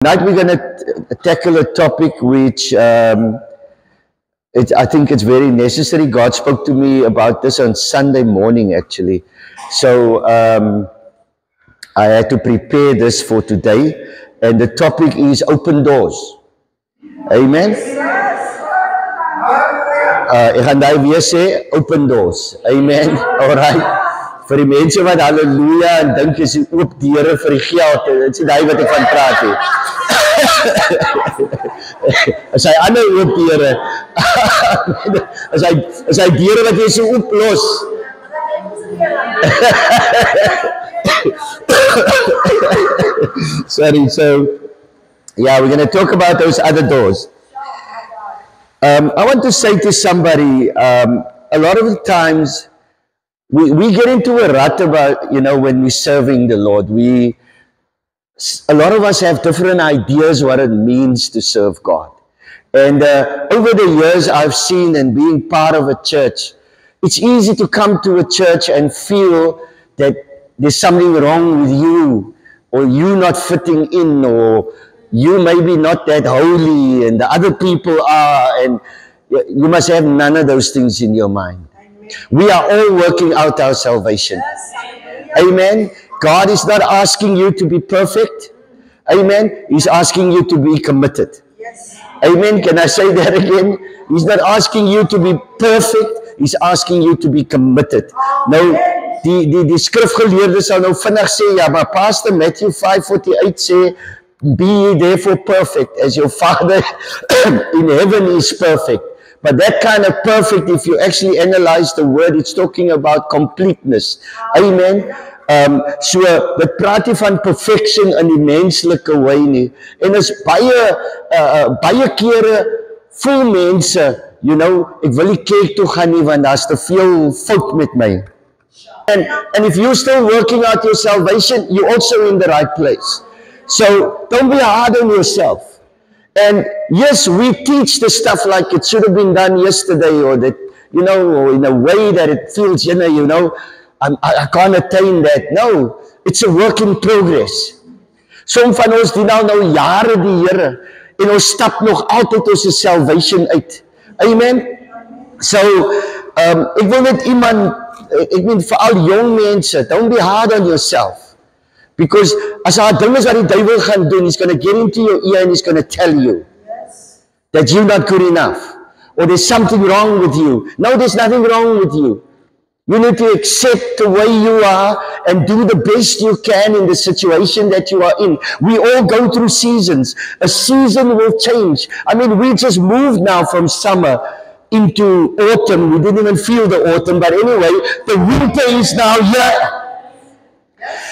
Tonight we're going to tackle a topic which I think it's very necessary. God spoke to me about this on Sunday morning actually. So I had to prepare this for today. And the topic is open doors. Amen? Ek gaan daai weer sê, open doors. Amen? Alright. Vir die mense wat halleluja en dink is die oop deure vir die geld. Dit is die wat ek van praat het. As hy ander oop deure, as hy deure wat jy so ooplos. Sorry, so yeah, we're going to talk about those other doors. I want to say to somebody, a lot of the times we get into a rut about, when we're serving the Lord. A lot of us have different ideas what it means to serve God. And over the years I've seen, and being part of a church, it's easy to come to a church and feel that there's something wrong with you, or you not fitting in, or you maybe not that holy and the other people are, and you must have none of those things in your mind. We are all working out our salvation. Amen. God is not asking you to be perfect. Amen. He's asking you to be committed. Amen. Can I say that again? He's not asking you to be perfect. He's asking you to be committed. Nou, die skrifgeleerdes sal nou vinnig sê, ja, maar Pastor Matthew 5:48 sê, be ye therefore perfect as your Father in heaven is perfect. But that kind of perfect, if you actually analyze the word, it's talking about completeness. Amen. So, dit praat nie van perfection in die menslike wy nie. En is baie kere voel mense, ek wil nie kerk toe gaan nie, want daar's te veel fout met my. And if you're still working out your salvation, you're also in the right place. So, don't be hard on yourself. And yes, we teach the stuff like it should have been done yesterday, or that, or in a way that it feels, I can't attain that. No, it's a work in progress. Som van ons die nou jare die Here, en ons stap nog altyd ons salvation uit. Amen? So, ek wil net ek meen veral jong mense, don't be hard on yourself. Because as daar ding is wat die duiwel gaan doen, he's going to get into your ear and he's going to tell you that you're not good enough, or there's something wrong with you. No, there's nothing wrong with you. You need to accept the way you are and do the best you can in the situation that you are in. We all go through seasons. A season will change. I mean, we just moved now from summer into autumn. We didn't even feel the autumn, but anyway, the winter is now here.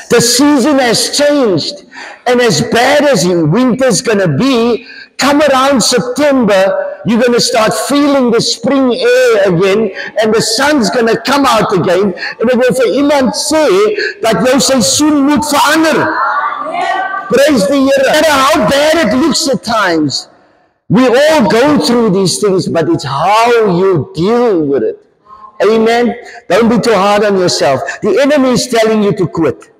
The season has changed, and as bad as winter's going to be, come around September, you're going to start feeling the spring air again, and the sun's going to come out again, en ek wil vir iemand sê, dat jou seisoen moet verander. Praise the Here. No matter how bad it looks at times, we all go through these things, but it's how you deal with it. Amen. Don't be too hard on yourself. The enemy is telling you to quit.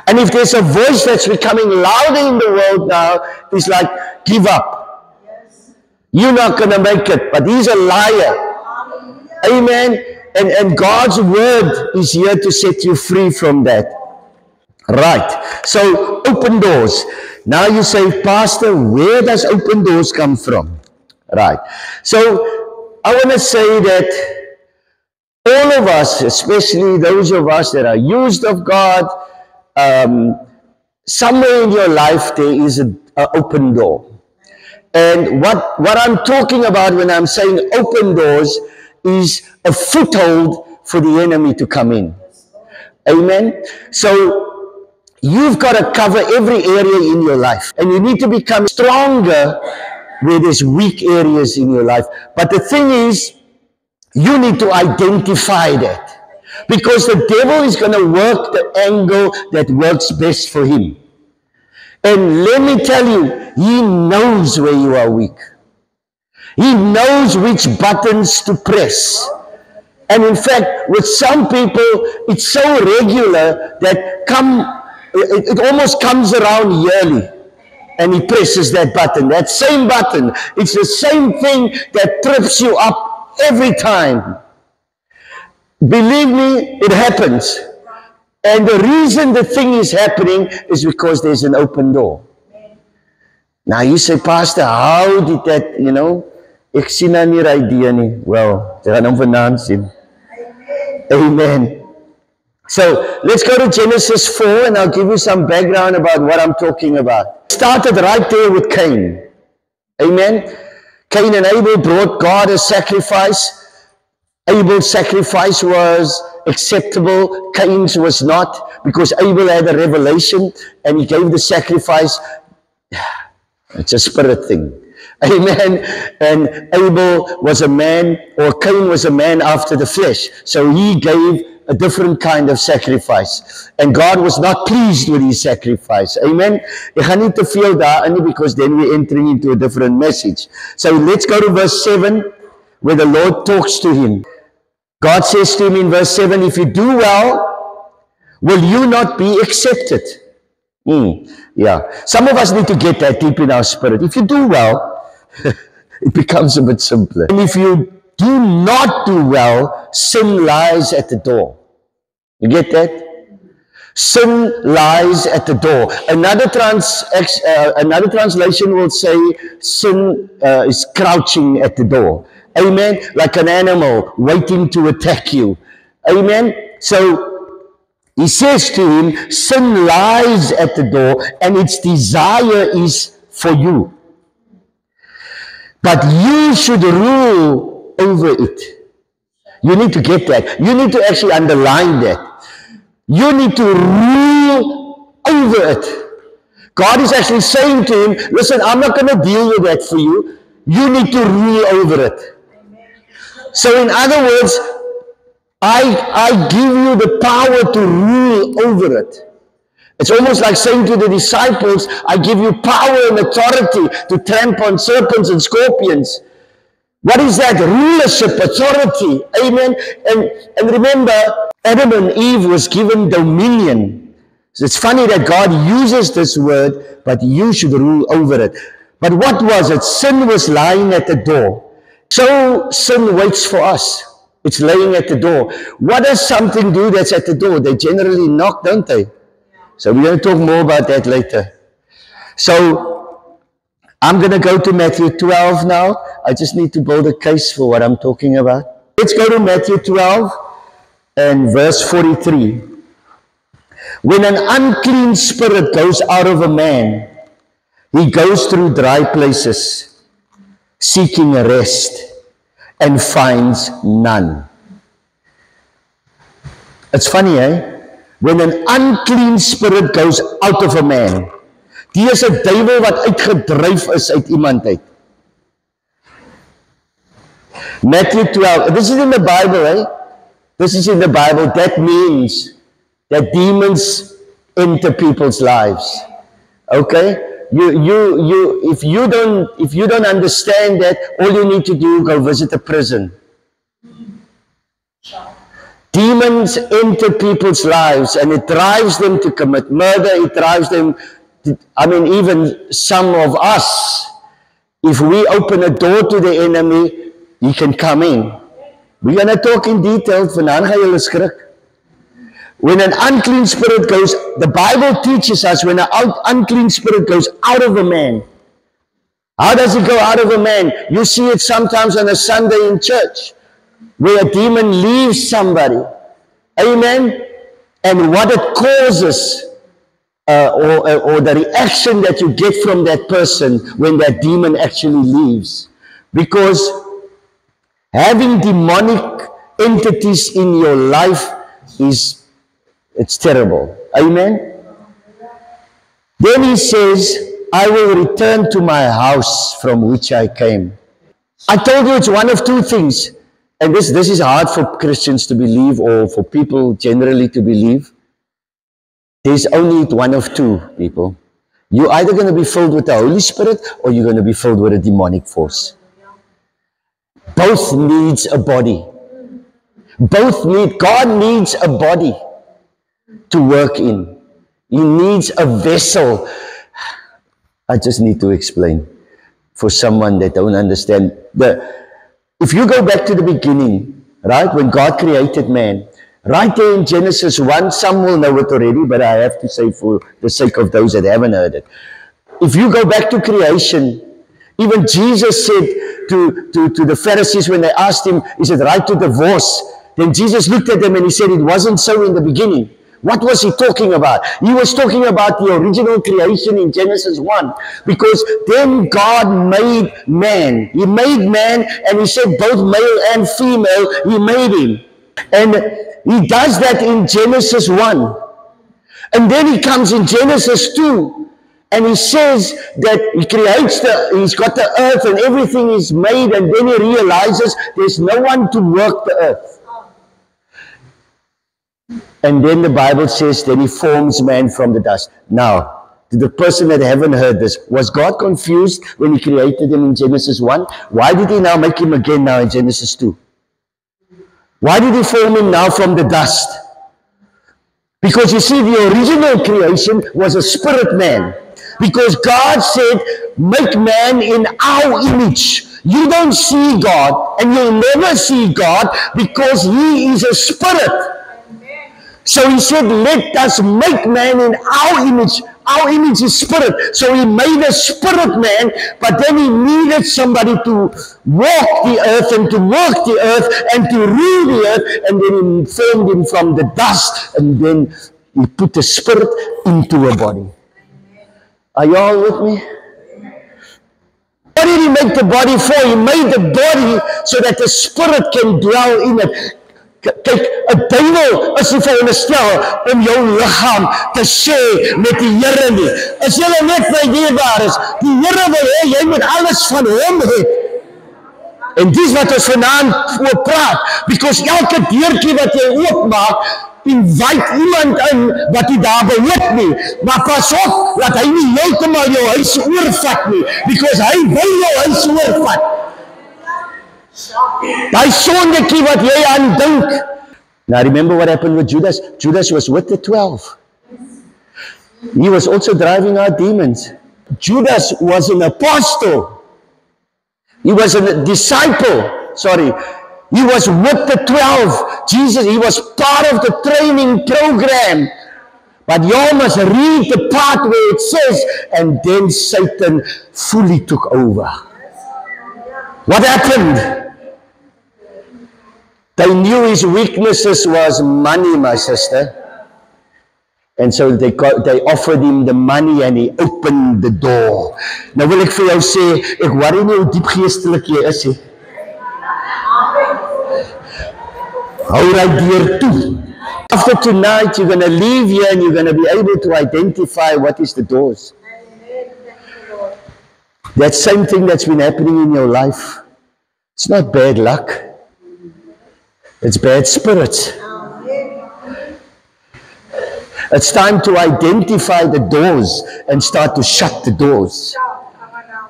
And if there's a voice that's becoming louder in the world now, it's like, give up. You're not going to make it. But he's a liar. Amen. And God's word is here to set you free from that. Right. So, open doors. Now you say, Pastor, where does open doors come from? Right. So, I want to say that all of us, especially those of us that are used of God, somewhere in your life there is an open door. And what I'm talking about when I'm saying open doors is a foothold for the enemy to come in. Amen? So, you've got to cover every area in your life. And you need to become stronger where there's weak areas in your life. But the thing is, you need to identify that. Because the devil is going to work the angle that works best for him. And let me tell you, he knows where you are weak. He knows which buttons to press. And in fact, with some people, it's so regular that it almost comes around yearly. and he presses that button. That same button, it's the same thing that trips you up every time. Believe me, it happens. And the reason the thing is happening is because there's an open door. Now you say, Pastor, how did that, ek sien nou nie idea nie. Well, jy gaan hom vanaand sien. Amen. So, let's go to Genesis 4 and I'll give you some background about what I'm talking about. Started right there with Cain. Amen. Cain and Abel brought God a sacrifice. Abel's sacrifice was acceptable. Cain's was not, because Abel had a revelation and he gave the sacrifice. It's a spirit thing. Amen. And Abel was a man, or Cain was a man after the flesh. So he gave a different kind of sacrifice. And God was not pleased with his sacrifice. Amen. Ek gaan nie te veel daarin nie, because then we're entering into a different message. So let's go to verse 7, where the Lord talks to him. God says to him in verse 7, if you do well, will you not be accepted? Yeah. Some of us need to get that deep in our spirit. If you do well, it becomes a bit simpler. And if you do not do well, sin lies at the door. You get that? Sin lies at the door. Another translation will say sin is crouching at the door. Amen? Like an animal waiting to attack you. Amen? So he says to him, sin lies at the door and its desire is for you. But you should rule over it. You need to get that. You need to actually underline that. You need to rule over it. God is actually saying to him, listen, I'm not going to deal with that for you. You need to rule over it. So in other words, I give you the power to rule over it. It's almost like saying to the disciples, I give you power and authority to trample on serpents and scorpions. What is that? Rulership, authority. Amen. And remember, Adam and Eve was given dominion. So it's funny that God uses this word, but you should rule over it. But what was it? Sin was lying at the door. So sin waits for us. It's laying at the door. What does something do that's at the door? They generally knock, don't they? So we're going to talk more about that later. So I'm going to go to Matthew 12 now. I just need to build a case for what I'm talking about. Let's go to Matthew 12 and verse 43. When an unclean spirit goes out of a man, he goes through dry places, seeking a rest, and finds none. It's funny, eh? When an unclean spirit goes out of a man, die is 'n duiwel wat uitgedryf is uit iemand uit. Matthew 12, this is in the Bible, eh? This is in the Bible. That means that demons enter people's lives. Okay? If you don't understand that, all you need to do is go visit a prison. Demons enter people's lives and it drives them to commit murder. It drives them to, even some of us, if we open a door to the enemy, he can come in. We're going to talk in detail. When an unclean spirit goes, the Bible teaches us when an unclean spirit goes out of a man. How does it go out of a man? You see it sometimes on a Sunday in church, where a demon leaves somebody. Amen? And what it causes, or the reaction that you get from that person when that demon actually leaves. Because having demonic entities in your life it's terrible. Amen? Then he says, I will return to my house from which I came. I told you it's one of two things. And this is hard for Christians to believe, or for people generally to believe. There's only one of two, people. You're either going to be filled with the Holy Spirit, or you're going to be filled with a demonic force. Both needs a body. God needs a body to work in. He needs a vessel. I just need to explain for someone that don't understand. If you go back to the beginning, right, when God created man, right there in Genesis 1, some will know it already, but I have to say for the sake of those that haven't heard it. If you go back to creation, even Jesus said to the Pharisees when they asked him, is it right to divorce? Then Jesus looked at them and he said, it wasn't so in the beginning. What was he talking about? He was talking about the original creation in Genesis 1. Because then God made man. He made man and he said both male and female, he made him. And he does that in Genesis 1. And then he comes in Genesis 2. And he says that he creates he's got the earth and everything is made, and then he realizes there's no one to work the earth. And then the Bible says that he forms man from the dust. Now, to the person that haven't heard this, was God confused when he created him in Genesis 1? Why did he now make him again now in Genesis 2? Why did he form him now from the dust? Because you see, the original creation was a spirit man. Because God said, make man in our image. You don't see God, and you'll never see God, because he is a spirit. So he said, let us make man in our image. Our image is spirit. So he made a spirit man, but then he needed somebody to walk the earth and to work the earth and to rule the earth. And then he formed him from the dust, and then he put the spirit into a body. Are you all with me? What did he make the body for? He made the body so that the spirit can dwell in it. Kyk, 'n duiwel is nie veronderstel om jou liggaam te share met die Here nie. As jy net by dierbaar is, die Here wil hê jy moet alles van hom hê. En dis wat ons vanaand oor praat, because elke deurtjie wat jy oopmaak, invite iemand in wat jy daar behoort nie. Maar pas op, dat hy nie heeltemal jou huis oorvat nie, because hy wil jou huis oorvat. Daai sondetjie wat jy aan dink. Now remember what happened with Judas? Judas was with the 12. He was also driving out demons. Judas was an apostle. He was a disciple. Sorry. He was with the 12. Jesus, he was part of the training program. But you must read the part where it says, and then Satan fully took over. What happened? They knew his weaknesses was money, my sister. And so they offered him the money and he opened the door. Nou wil ek vir jou sê, ek worry nie hoe diep geestelik jy is nie. Hou die deur toe. After tonight, you're going to leave here and you're going to be able to identify what is the doors. That same thing that's been happening in your life. It's not bad luck. It's bad spirits. It's time to identify the doors and start to shut the doors.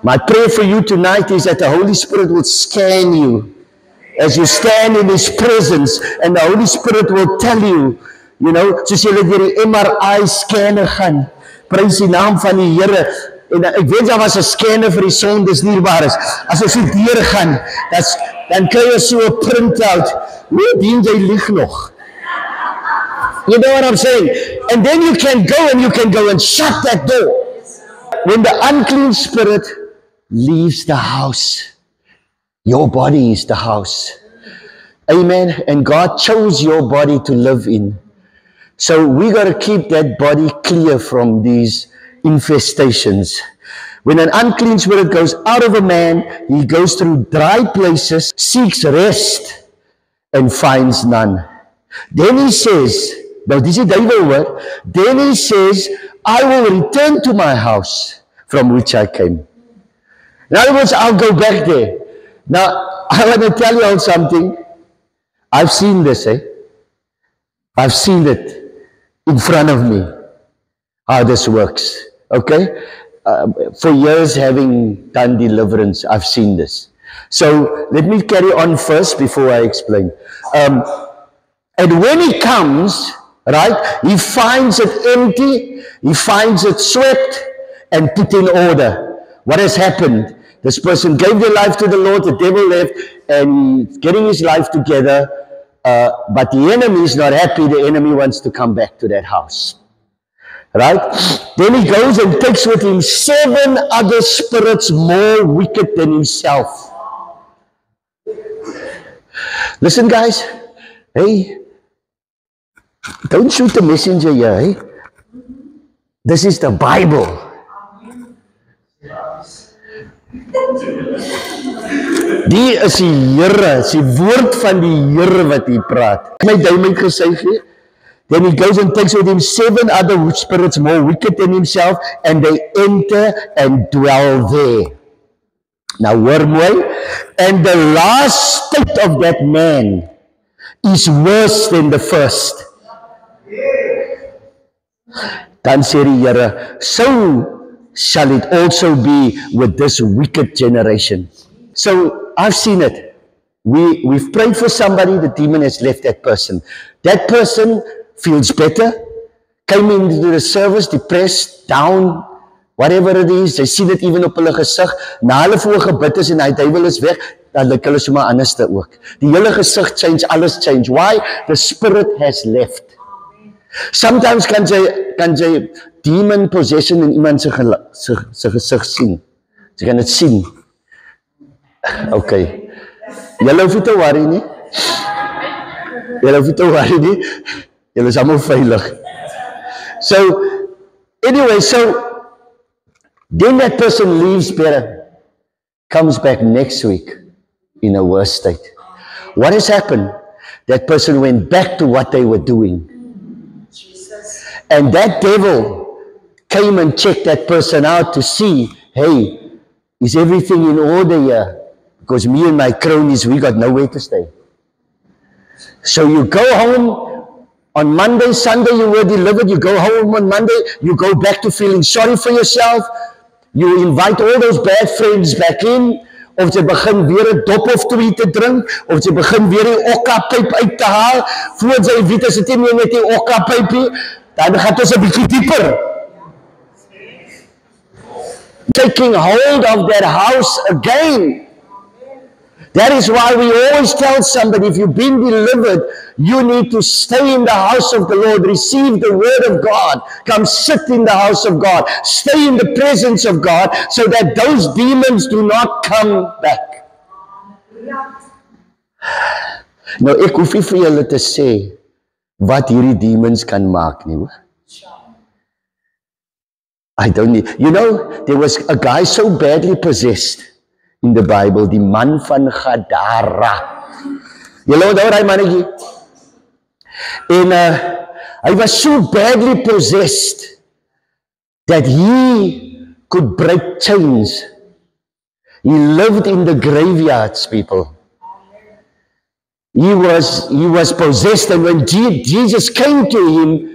My prayer for you tonight is that the Holy Spirit will scan you as you stand in His presence, and the Holy Spirit will tell you, you know, soos jy deur die MRI scanner gaan, prys die naam van die Here. En ek weet daar was 'n scanner vir die sondes dierbaar is. As ons die deur gaan, dan kry jy so 'n printout. Hoe dien jy lieg nog? You know what I'm saying? And then you can go and shut that door. When the unclean spirit leaves the house, your body is the house. Amen. And God chose your body to live in. So we got to keep that body clear from these infestations. When an unclean spirit goes out of a man, he goes through dry places, seeks rest, and finds none. Then he says, now this is David word, then he says, I will return to my house from which I came. In other words, I'll go back there. Now, I want to tell you all something. I've seen this, I've seen it in front of me, how this works, okay? For years having done deliverance, I've seen this. So, let me carry on first before I explain. And when he comes, right, he finds it empty, he finds it swept, and put in order. What has happened? This person gave their life to the Lord, the devil left, and he's getting his life together, but the enemy is not happy. The enemy wants to come back to that house. Right? Then he goes and takes with him 7 other spirits more wicked than himself. Listen, guys. Hey, don't shoot the messenger here. Hey? This is the Bible. Die is die Here, is die woord van die Here wat hier praat. My duim het gesuig hier. Then he goes and takes with him 7 other spirits more wicked than himself, and they enter and dwell there. Now, hoor mooi. And the last state of that man is worse than the first. Dan sê die Here, so shall it also be with this wicked generation. So, I've seen it. We've prayed for somebody, the demon has left that person. That person feels better, came into the service, depressed, down, whatever it is, they sien dit even op hulle gesig, na hulle voor gebid is en hy duiwel is weg, dan lyk hulle sommer anders te ook. Die hele gesig change, alles change. Why? The spirit has left. Sometimes kan jy demon possession in iemand sy gesig sien. Jy kan dit sien. Okay. Julle hoef nie te worry nie. Julle hoef nie te worry nie. Julle is allemaal veilig. So, anyway, then that person leaves better, comes back next week in a worse state. What has happened? That person went back to what they were doing. And that devil came and checked that person out to see, hey, is everything in order here? Because me and my cronies, we got nowhere to stay. So you go home, on Monday, Sunday you were delivered, you go home on Monday, you go back to feeling sorry for yourself, you invite all those bad friends back in, of jy begin weer 'n dop of 2 te drink, of jy begin weer die okka-pyp uit te haal, voordat jy weet as dit nie meer met die okka-pypie, dan gaan ons 'n bietjie dieper. Taking hold of that house again. That is why we always tell somebody, if you've been delivered, you need to stay in the house of the Lord, receive the word of God, come sit in the house of God, stay in the presence of God, so that those demons do not come back. Nou, ek hoef nie vir julle te sê, wat hierdie demons kan maak nie, hoor. I don't need, you know, there was a guy so badly possessed in the Bible, die man van Gadara. Julle onthou daai mannetjie? En hy was so badly possessed that he could break chains. He lived in the graveyards, people. He was possessed, and when Jesus came to him,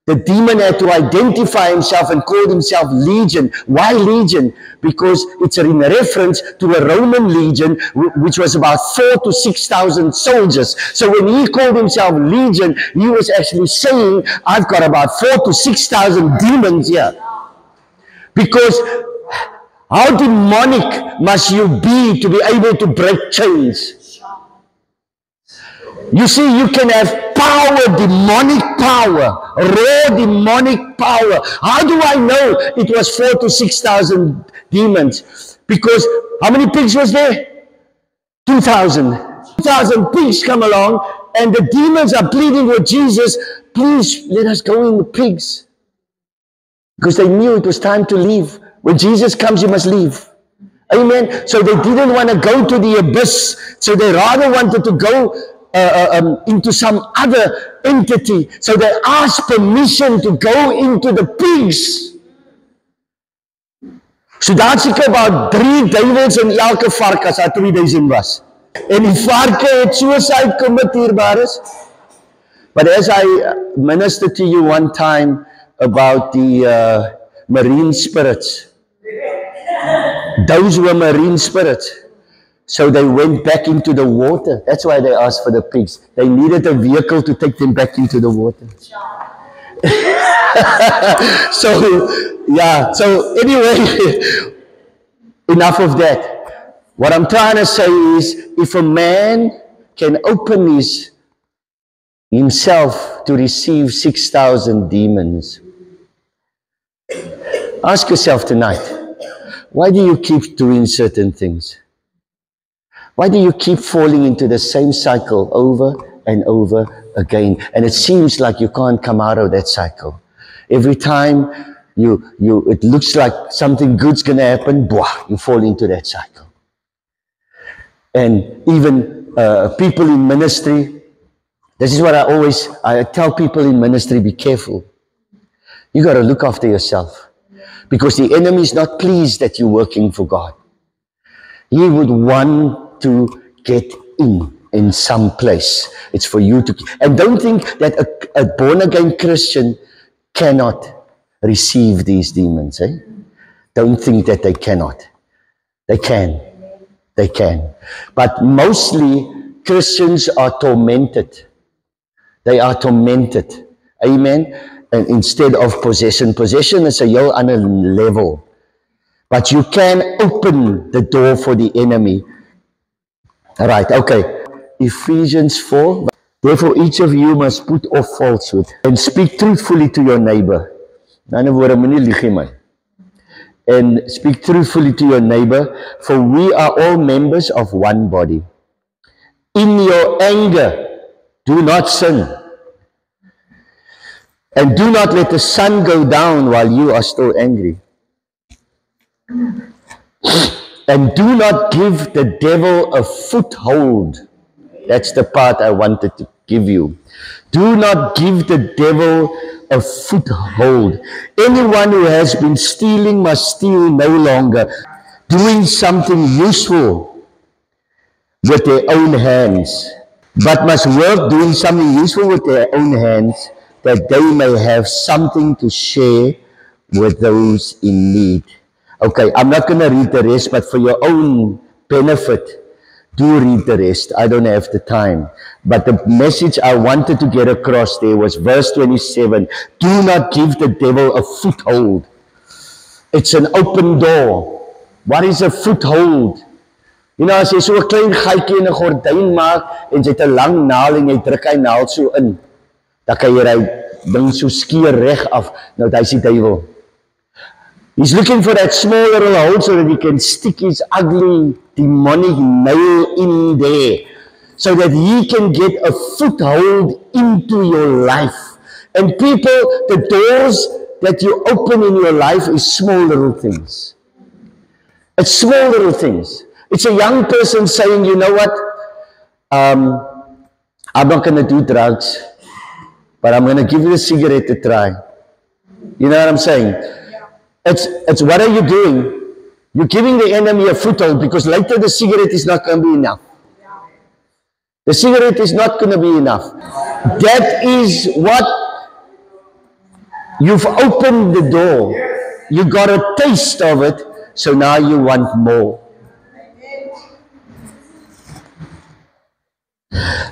the demon had to identify himself and called himself Legion. Why Legion? Because it's in reference to a Roman legion, which was about 4,000 to 6,000 soldiers. So when he called himself Legion, he was actually saying, I've got about 4,000 to 6,000 demons here. Because how demonic must you be to be able to break chains? You see, you can have power, demonic power, raw demonic power. How do I know it was 4,000 to 6,000 demons? Because how many pigs was there? 2,000. 2,000 pigs come along, and the demons are pleading with Jesus, please let us go in the pigs. Because they knew it was time to leave. When Jesus comes, you must leave. Amen. So they didn't want to go to the abyss. So they rather wanted to go into some other entity. So they asked permission to go into the pigs. So daar's ek about 3 duivels in elke vark as daar 3,000 was. En die varke het suicide commit hier, Baris. But as I ministered to you one time about the marine spirits, those were marine spirits. So they went back into the water. That's why they asked for the pigs. They needed a vehicle to take them back into the water. So, Yeah, so anyway, enough of that. What I'm trying to say is, if a man can open himself to receive 6,000 demons, ask yourself tonight, why do you keep doing certain things? Why do you keep falling into the same cycle over and over again? And it seems like you can't come out of that cycle. Every time it looks like something good's going to happen, you fall into that cycle. And even people in ministry, this is what I tell people in ministry, be careful. You got to look after yourself. Because the enemy is not pleased that you're working for God. He would want to get in some place. It's for you to... And don't think that a born-again Christian cannot receive these demons. Don't think that they cannot. They can. They can. But mostly, Christians are tormented. They are tormented. Amen? And instead of possession. Possession is a whole other level. But you can open the door for the enemy. All right, okay. Ephesians 4. Therefore, each of you must put off falsehood and speak truthfully to your neighbor. And speak truthfully to your neighbor, for we are all members of one body. In your anger, do not sin. And do not let the sun go down while you are still angry. And do not give the devil a foothold. That's the part I wanted to give you. Do not give the devil a foothold. Anyone who has been stealing must steal no longer. Doing something useful with their own hands. But must work doing something useful with their own hands, that they may have something to share with those in need. Okay, I'm not going to read the rest, but for your own benefit, do read the rest. I don't have the time. But the message I wanted to get across there was verse 27. Do not give the devil a foothold. It's an open door. What is a foothold? You know, as jy so 'n klein gaatjie in 'n gordyn maak en jy het 'n lang naal en jy druk hy naal so in, dan kan jy hy ding so skeer reg af. Nou, dis die duiwel. He's looking for that small little hole so that he can stick his ugly demonic nail in there, so that he can get a foothold into your life. And people, the doors that you open in your life is small little things. It's small little things. It's a young person saying, you know what, I'm not going to do drugs, but I'm going to give you a cigarette to try. You know what I'm saying? It's what are you doing? You're giving the enemy a foothold, because later the cigarette is not going to be enough. The cigarette is not going to be enough. That is what you've opened the door. You got a taste of it, so now you want more.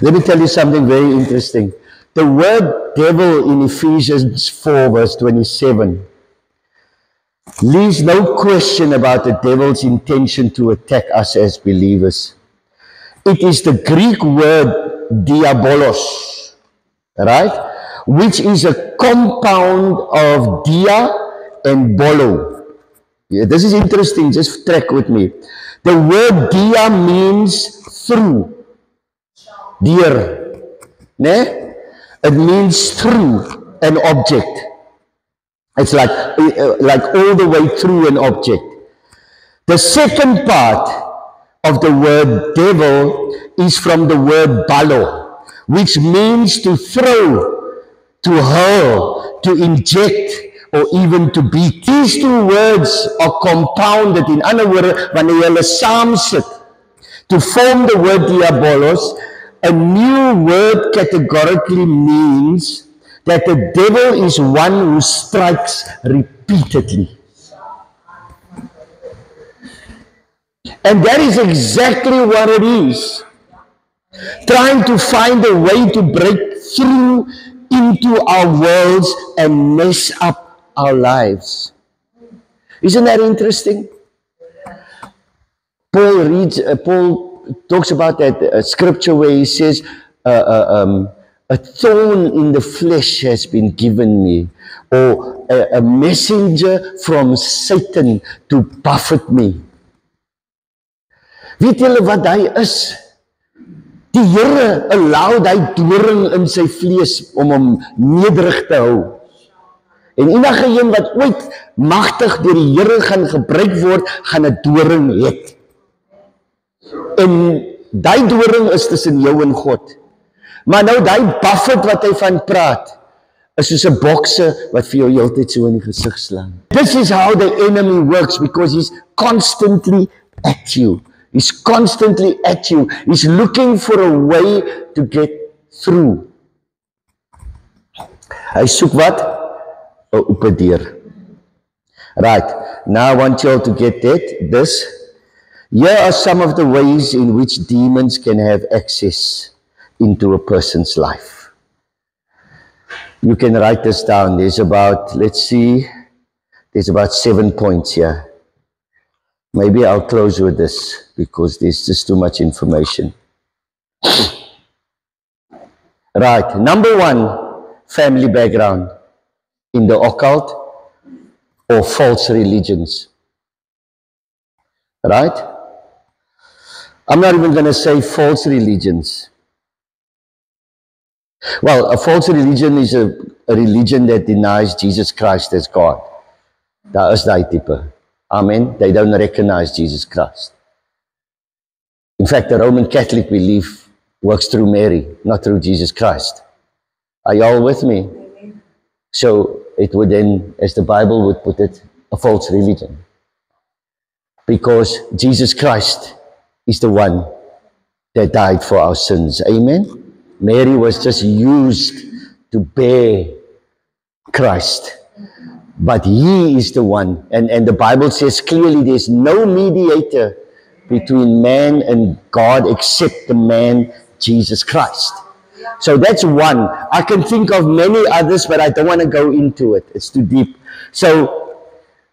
Let me tell you something very interesting. The word devil in Ephesians 4 verse 27 leaves no question about the devil's intention to attack us as believers. It is the Greek word diabolos, right? Which is a compound of dia and bolo. Yeah, this is interesting, just track with me. The word dia means through. Dear. Ne? It means through an object. It's like all the way through an object. The second part of the word devil is from the word balo, which means to throw, to hurl, to inject, or even to beat. These two words are compounded. In other words, wanneer hulle saam sit to form the word diabolos, a new word categorically means that the devil is one who strikes repeatedly. And that is exactly what it is. Trying to find a way to break through into our worlds and mess up our lives. Isn't that interesting? Paul talks about that scripture where he says, a thorn in the flesh has been given me, or a messenger from Satan to buffet me. Weet julle wat hy is? Die Here allow die doring in sy vlees om hom nederig te hou. En enige een wat ooit magtig deur die Here gaan gebruik word, gaan 'n doring het. En die doring is tussen jou en God. Maar nou die buffet wat hy van praat, is soos 'n bokser wat vir jou heeltyd so in die gesig slaan. This is how the enemy works, because he's constantly at you. He's constantly at you. He's looking for a way to get through. Hy soek wat? 'n oop deur. Right, now I want you all to get this. Here are some of the ways in which demons can have access into a person's life. You can write this down. There's about, let's see, there's about 7 points here. Maybe I'll close with this because there's just too much information. Right, number 1, family background in the occult or false religions. Right? I'm not even going to say false religions. Well, a false religion is a religion that denies Jesus Christ as God. Daar is daai tipe. Amen. They don't recognize Jesus Christ. In fact, the Roman Catholic belief works through Mary, not through Jesus Christ. Are you all with me? So it would then, as the Bible would put it, a false religion. Because Jesus Christ is the one that died for our sins. Amen? Mary was just used to bear Christ. But he is the one. And the Bible says clearly there's no mediator between man and God except the man Jesus Christ. So that's one. I can think of many others, but I don't want to go into it. It's too deep. So,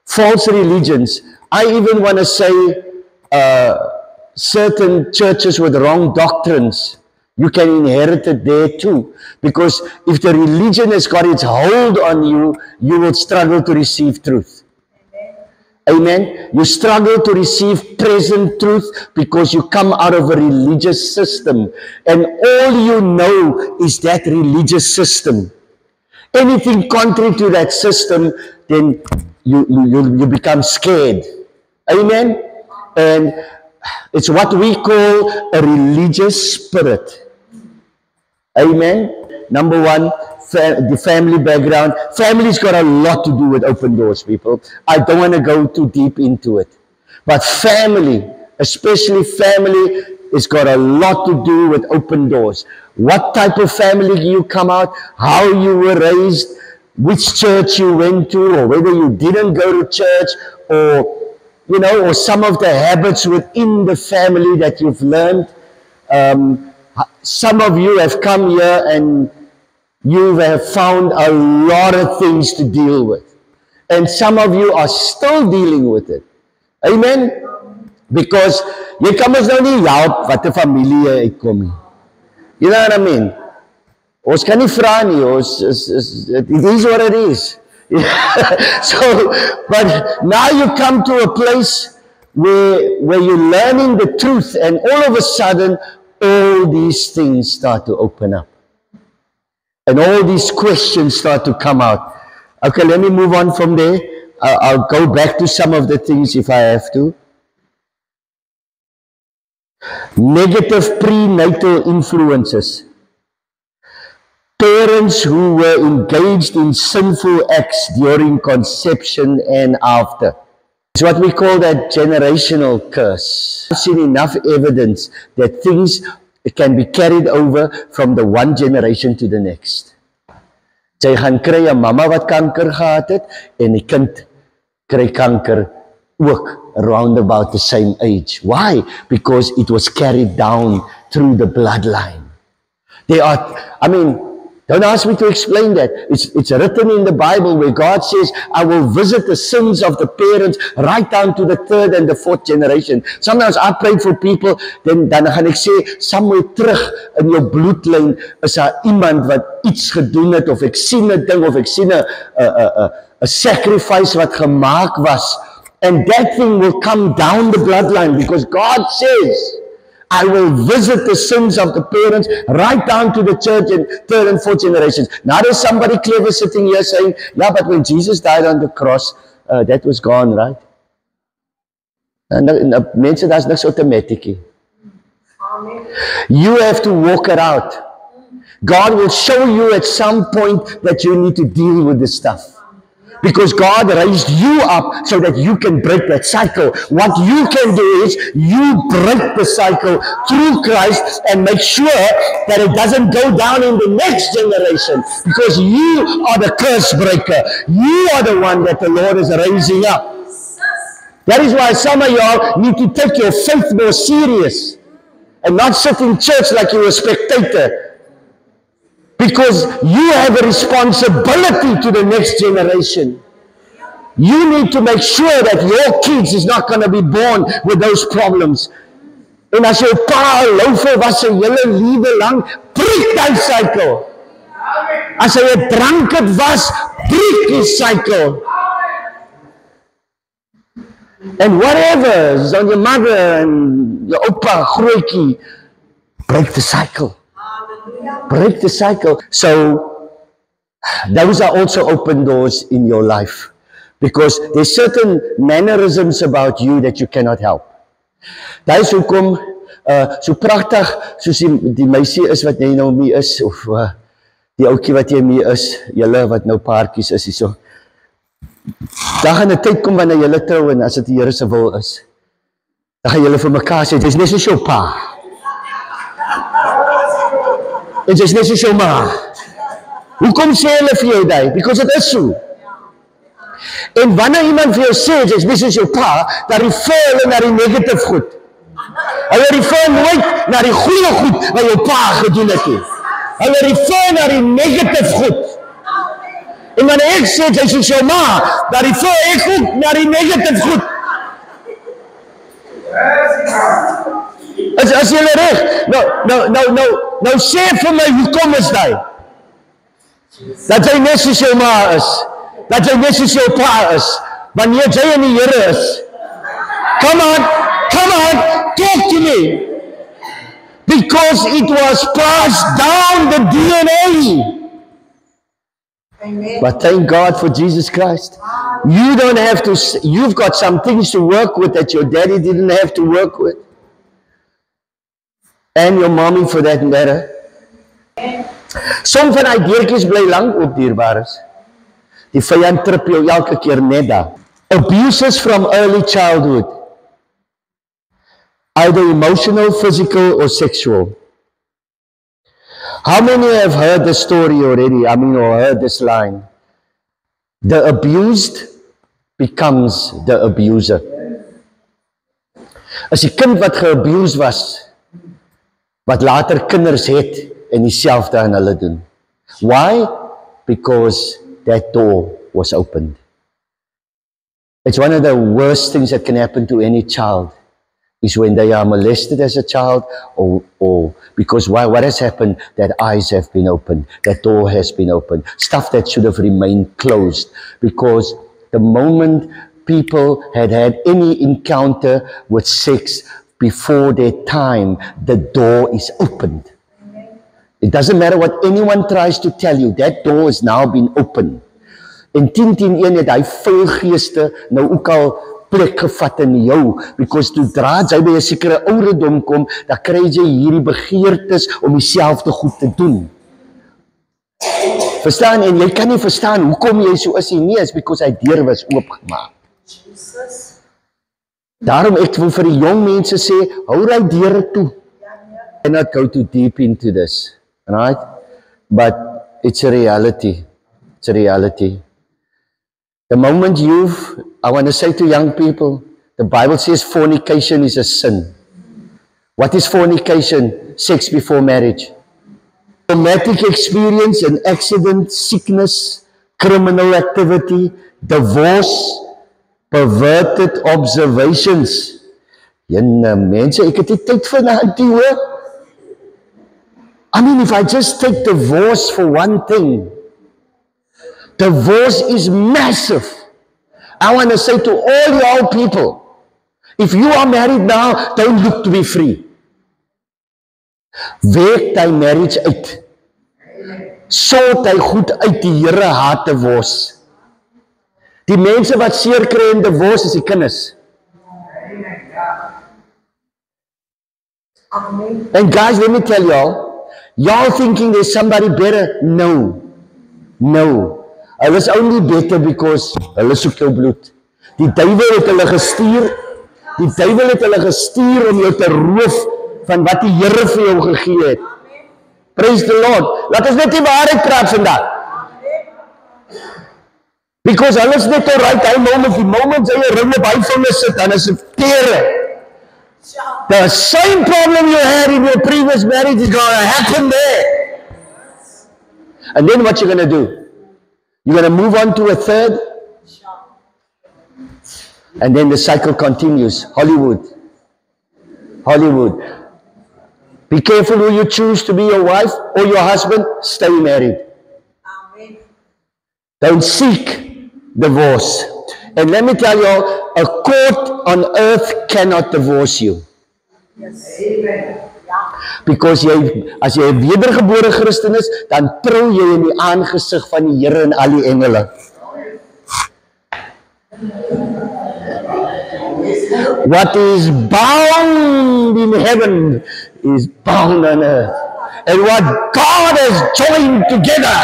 false religions. I even want to say certain churches with wrong doctrines. You can inherit it there too. Because if the religion has got its hold on you, you will struggle to receive truth. Amen. You struggle to receive present truth because you come out of a religious system. And all you know is that religious system. Anything contrary to that system, then you become scared. Amen. And it's what we call a religious spirit. Amen. Number 1, the family background. Family's got a lot to do with open doors, people. I don't want to go too deep into it. But family, especially family, it's got a lot to do with open doors. What type of family you come out, how you were raised, which church you went to, or whether you didn't go to church, or, you know, or some of the habits within the family that you've learned. Some of you have come here and you have found a lot of things to deal with. And some of you are still dealing with it. Amen? Because jy kan ons nou nie help wat 'n familie uitkom nie. You know what I mean? Ons kan nie vra nie. It is what it is. So, but now you come to a place where you're learning the truth, and all of a sudden, all these things start to open up. And all these questions start to come out. Okay, let me move on from there. I'll go back to some of the things if I have to. Negative prenatal influences. Parents who were engaged in sinful acts during conception and after. It's what we call that generational curse. I've seen enough evidence that things can be carried over from the one generation to the next. Jy gaan kry 'n mamma wat kanker gehad het en die kind kry kanker ook around about the same age. Why? Because it was carried down through the bloodline. They are, I mean, Don't ask me to explain that. It's written in the Bible where God says, I will visit the sins of the parents right down to the third and the fourth generation. Sometimes I pray for people, dan gaan ek sê, somewhere terug in jou bloedlyn is daar iemand wat iets gedoen het, of ek sien 'n ding, of ek sien 'n sacrifice wat gemaak was. And that thing will come down the bloodline because God says, I will visit the sins of the parents right down to the church in third and fourth generations. Now there's somebody clever sitting here saying, yeah, but when Jesus died on the cross, that was gone, right? And mense, that's niks automatic. You have to walk it out. God will show you at some point that you need to deal with this stuff. Because God raised you up so that you can break that cycle. What you can do is you break the cycle through Christ and make sure that it doesn't go down in the next generation. Because you are the curse breaker. You are the one that the Lord is raising up. That is why some of y'all need to take your faith more serious and not sit in church like you're a spectator. Because you have a responsibility to the next generation. You need to make sure that your kids is not going to be born with those problems. En as jou pa 'n loufer was sy hele lewe lang, breek die cycle. As hy 'n drunkard was, breek die cycle. And whatever is on your mother and your opa, grootjie, break the cycle. Break the cycle. So, those are also open doors in your life. Because there's certain mannerisms about you that you cannot help. Daar is hoekom, so pragtig, soos die meisie is wat jy nou mee is, of die oukie wat jy mee is, julle wat nou paartjies is, so. Daar gaan 'n tyd kom wanneer julle trou en as dit die Here se wil is. Dan gaan julle vir mekaar sê, dis net soos jou pa. En dis net soos jou ma. Hoekom sê hulle vir jou dit? Because it is so. En wanneer iemand vir jou sê, dis net soos jou pa, dan refer hulle na die negative goed. Hulle refer nooit na die goeie goed wat jou pa gedoen het nie. Hulle refer na die negative goed. En wanneer ek sê, dis soos jou ma, dan refer ek ook na die negative goed. As jy reg, nou sê vir my, hoekom is die? Dat jy net soos jou ma is, dat jy net soos jou pa is, wanneer jy in die Here is. Come on, talk to me. Because it was passed down the DNA. Amen. But thank God for Jesus Christ. You don't have to, you've got some things to work with that your daddy didn't have to work with. And your mommy for that matter. Som van die deurtjies bly lank oop, dierbares. Die vyand trip jou elke keer net daar. Abuses from early childhood. Either emotional, physical or sexual. How many have heard the story already? Or heard this line? The abused becomes the abuser. As die kind wat geabused was, wat later kinders het en dieselfde aan hulle doen. Why? Because that door was opened. It's one of the worst things that can happen to any child. Is when they are molested as a child, or because what has happened, that eyes have been opened, that door has been opened, stuff that should have remained closed, because the moment people had any encounter with sex before their time, the door is opened. It doesn't matter what anyone tries to tell you, that door has now been opened. En 10:10:1 het hy vuil geeste nou ook al plek gevat in jou, because zodra jy by 'n sekere ouderdom kom, dan kry jy hierdie begeertes om dieselfde goed te doen. Verstaan? En jy kan nie verstaan hoekom jy so is nie, is because hy deur was oopgemaak. Daarom ek wil vir die jong mense sê, hou die deure toe. I cannot go too deep into this, right? But it's a reality. It's a reality. The moment I want to say to young people, the Bible says fornication is a sin. What is fornication? Sex before marriage. traumatic experience, an accident, sickness, criminal activity, divorce, perverted observations. Jenne mense, ek het nie tyd vir die hoor. I mean, if I just take divorce for one thing, divorce is massive. I want to say to all y'all people, if you are married now, don't look to be free. Werk die marriage uit. Sort hy goed uit, die Here haat divorce. Die mense wat seer kry in divorce is die kinders. And guys, let me tell y'all thinking there's somebody better? No. No. Hulle is only better because hulle soek jou bloed. Die duiwel het hulle gestuur. Die duiwel het hulle gestuur om jou te roof van wat die Here vir jou gegee het. Praise the Lord. Laat ons net die waarheid praat vandag. Because hulle is net alright, die moment jy ring op hy van sit, dan is het tere. The same problem you had in your previous marriage is going to happen there. And then what you're going to do? You're going to move on to a third. And then the cycle continues. Hollywood. Hollywood. Be careful who you choose to be your wife or your husband. Stay married. Amen. Don't seek divorce. And let me tell you, a court on earth cannot divorce you. Yes. Amen. Because as jy 'n wedergebore Christen is, dan trou jy in die aangesig van die Here en al die engele. What is bound in heaven is bound on earth. And what God has joined together,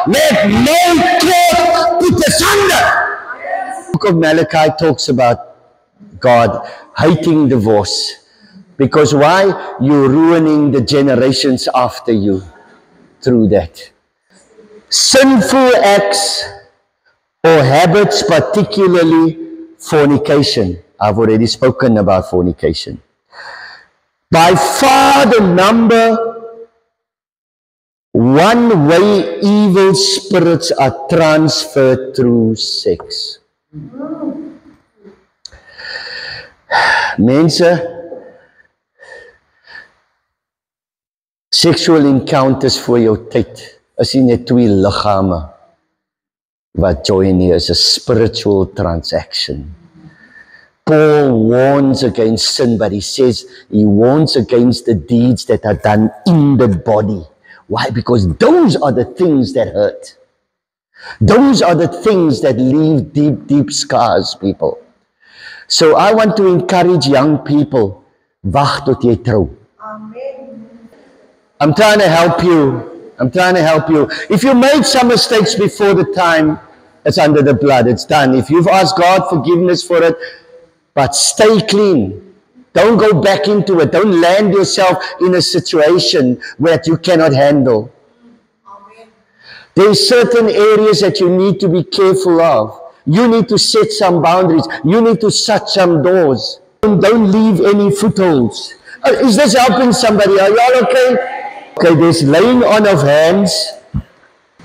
let no court put asunder. The book of Malachi talks about God hating divorce. Because why? You're ruining the generations after you through that. Sinful acts or habits, particularly fornication. I've already spoken about fornication. By far the number one way evil spirits are transferred through sex. Mense, sexual encounters voor jou tyd is nie net twee liggame wat join nie, is a spiritual transaction. Paul warns against sin, but he says he warns against the deeds that are done in the body. Why? Because those are the things that hurt. Those are the things that leave deep, deep scars, people. So I want to encourage young people, wag tot jy trou. I'm trying to help you. I'm trying to help you. If you made some mistakes before the time, it's under the blood. It's done. If you've asked God forgiveness for it, but stay clean. Don't go back into it. Don't land yourself in a situation that you cannot handle. There are certain areas that you need to be careful of. You need to set some boundaries. You need to shut some doors. Don't leave any footholds. Is this helping somebody? Are y'all okay? Okay, there's laying on of hands.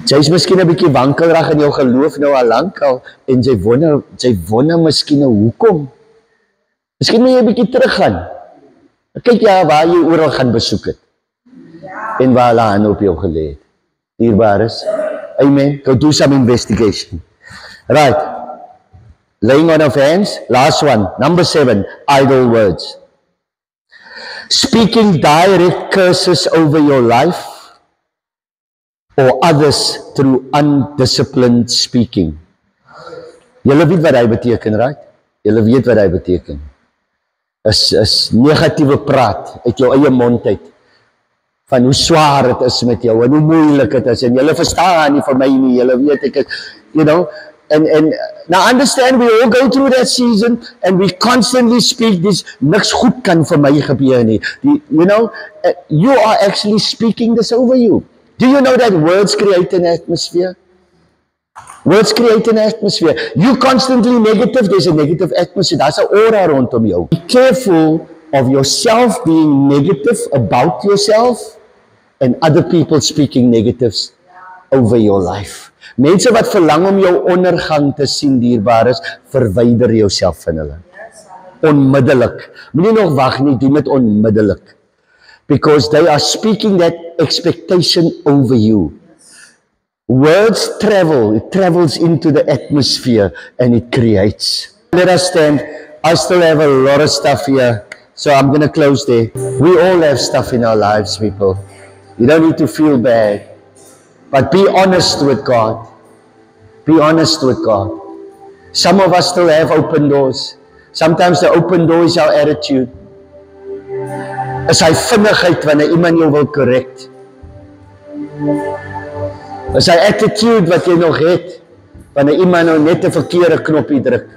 Jy is miskien 'n bietjie wankelrig in jou geloof nou al lank al en jy wonder miskien hoekom. Miskien moet jy 'n bietjie teruggaan. Kyk ja waar jy oral gaan besoek het. En waar hulle aan op jou gelê het. Dierbares. Amen. Go do some investigation. Right. Laying on of hands. Last one. Number 7. Idle words. Speaking direct curses over your life or others through undisciplined speaking. Julle weet wat hy beteken, right? Julle weet wat hy beteken. Is negatiewe praat uit jou eie mond uit. Van hoe swaar het is met jou en hoe moeilik het is en julle verstaan nie van my nie, julle weet ek, you know, and now understand we all go through that season and we constantly speak this, niks goed kan vir my gebeur nie. You know, you are actually speaking this over you. Do you know that words create an atmosphere? Words create an atmosphere. You constantly negative, there's a negative atmosphere. Daar's 'n aura rondom jou. Be careful of yourself being negative about yourself and other people speaking negatives over your life. Mense wat verlang om jou ondergang te sien, dierbares, verwyder jouself van hulle. Onmiddellik. Moenie nog wag nie, doen dit onmiddellik. Because they are speaking that expectation over you. Words travel, it travels into the atmosphere and it creates. Let us stand. I still have a lot of stuff here, so I'm going to close there. We all have stuff in our lives, people. You don't need to feel bad, but be honest with God. Be honest with God. Some of us still have open doors. Sometimes the open door is our attitude. Is hy vinnigheid wanneer iemand jou wil correct. Is hy attitude wat jy nog het wanneer iemand nou net 'n verkeerde knoppie druk.